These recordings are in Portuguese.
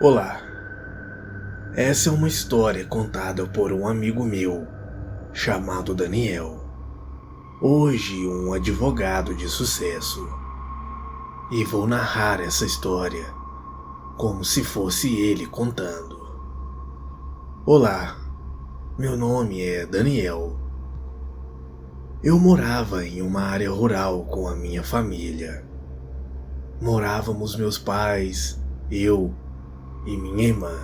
Olá, essa é uma história contada por um amigo meu chamado Daniel, hoje um advogado de sucesso, e vou narrar essa história como se fosse ele contando. Olá, meu nome é Daniel. Eu morava em uma área rural com a minha família. Morávamos meus pais, eu e minha irmã.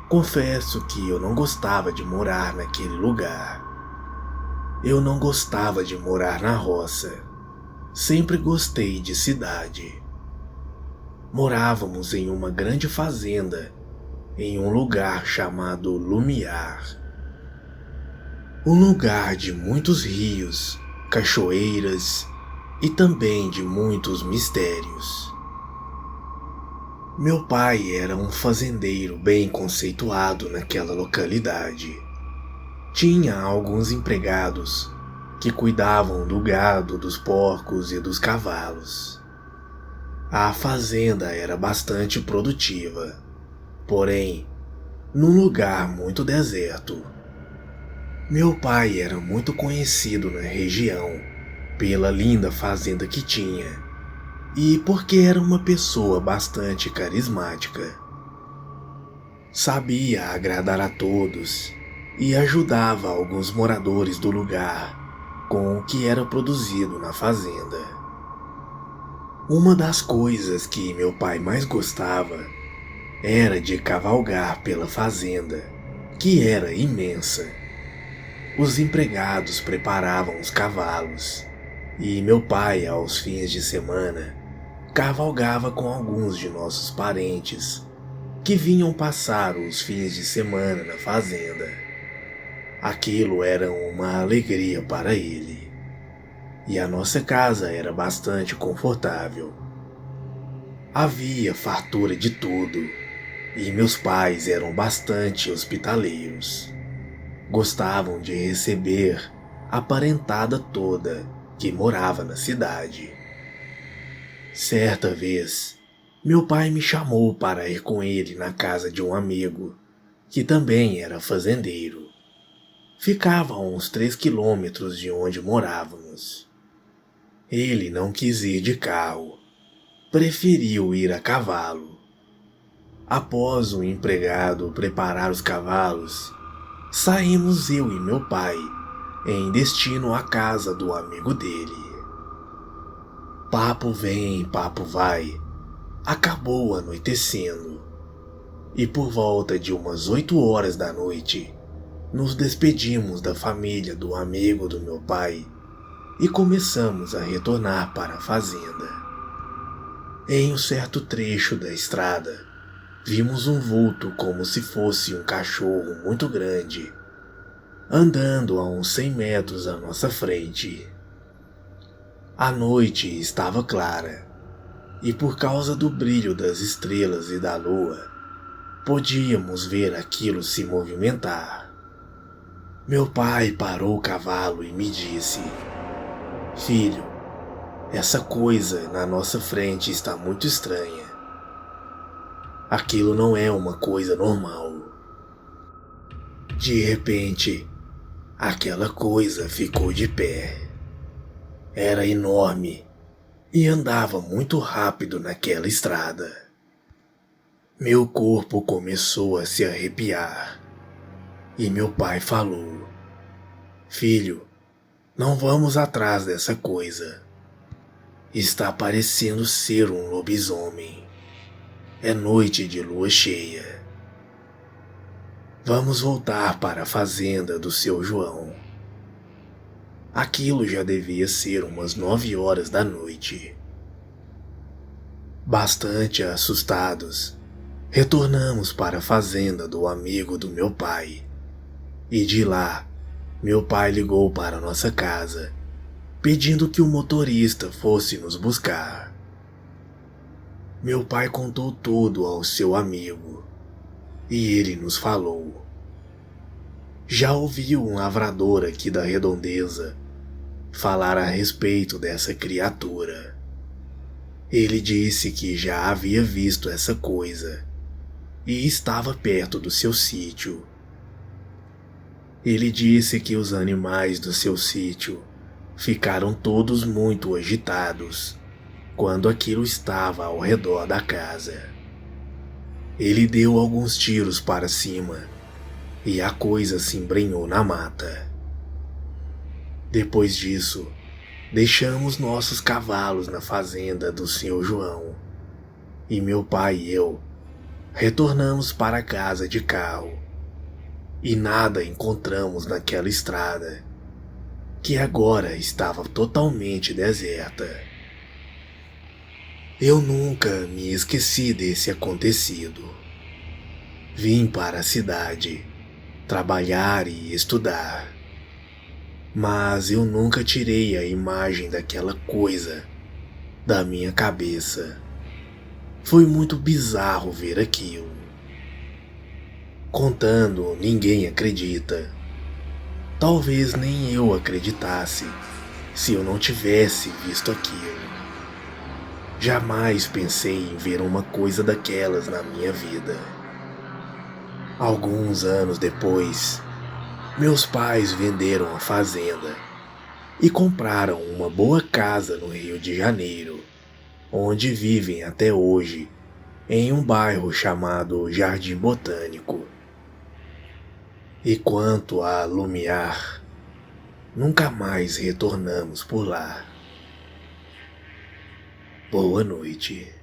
Confesso que eu não gostava de morar naquele lugar. Eu não gostava de morar na roça. Sempre gostei de cidade. Morávamos em uma grande fazenda, em um lugar chamado Lumiar. Um lugar de muitos rios, cachoeiras e também de muitos mistérios. Meu pai era um fazendeiro bem conceituado naquela localidade. Tinha alguns empregados que cuidavam do gado, dos porcos e dos cavalos. A fazenda era bastante produtiva, porém, num lugar muito deserto. Meu pai era muito conhecido na região pela linda fazenda que tinha e porque era uma pessoa bastante carismática. Sabia agradar a todos e ajudava alguns moradores do lugar com o que era produzido na fazenda. Uma das coisas que meu pai mais gostava era de cavalgar pela fazenda, que era imensa. Os empregados preparavam os cavalos e meu pai, aos fins de semana, cavalgava com alguns de nossos parentes que vinham passar os fins de semana na fazenda. Aquilo era uma alegria para ele, e a nossa casa era bastante confortável. Havia fartura de tudo, e meus pais eram bastante hospitaleiros. Gostavam de receber a parentada toda que morava na cidade. Certa vez, meu pai me chamou para ir com ele na casa de um amigo, que também era fazendeiro. Ficava a uns 3 quilômetros de onde morávamos. Ele não quis ir de carro, preferiu ir a cavalo. Após o empregado preparar os cavalos, saímos eu e meu pai em destino à casa do amigo dele. Papo vem, papo vai. Acabou anoitecendo, e por volta de umas 8 horas da noite, nos despedimos da família do amigo do meu pai e começamos a retornar para a fazenda. Em um certo trecho da estrada, vimos um vulto como se fosse um cachorro muito grande, andando a uns 100 metros à nossa frente. A noite estava clara, e por causa do brilho das estrelas e da lua, podíamos ver aquilo se movimentar. Meu pai parou o cavalo e me disse: "Filho, essa coisa na nossa frente está muito estranha. Aquilo não é uma coisa normal." De repente, aquela coisa ficou de pé. Era enorme e andava muito rápido naquela estrada. Meu corpo começou a se arrepiar e meu pai falou: "Filho, não vamos atrás dessa coisa. Está parecendo ser um lobisomem. É noite de lua cheia. Vamos voltar para a fazenda do seu João." Aquilo já devia ser umas 9 horas da noite. Bastante assustados, retornamos para a fazenda do amigo do meu pai. E de lá, meu pai ligou para nossa casa, pedindo que o motorista fosse nos buscar. Meu pai contou tudo ao seu amigo, e ele nos falou: "Já ouviu um lavrador aqui da redondeza falar a respeito dessa criatura. Ele disse que já havia visto essa coisa e estava perto do seu sítio. Ele disse que os animais do seu sítio ficaram todos muito agitados quando aquilo estava ao redor da casa. Ele deu alguns tiros para cima e a coisa se embrenhou na mata. Depois disso, deixamos nossos cavalos na fazenda do Sr. João e meu pai e eu retornamos para casa de carro e nada encontramos naquela estrada, que agora estava totalmente deserta. Eu nunca me esqueci desse acontecido. Vim para a cidade trabalhar e estudar, mas eu nunca tirei a imagem daquela coisa da minha cabeça. Foi muito bizarro ver aquilo. Contando, ninguém acredita. Talvez nem eu acreditasse se eu não tivesse visto aquilo. Jamais pensei em ver uma coisa daquelas na minha vida. Alguns anos depois, meus pais venderam a fazenda e compraram uma boa casa no Rio de Janeiro, onde vivem até hoje, em um bairro chamado Jardim Botânico. E quanto a Lumiar, nunca mais retornamos por lá. Boa noite.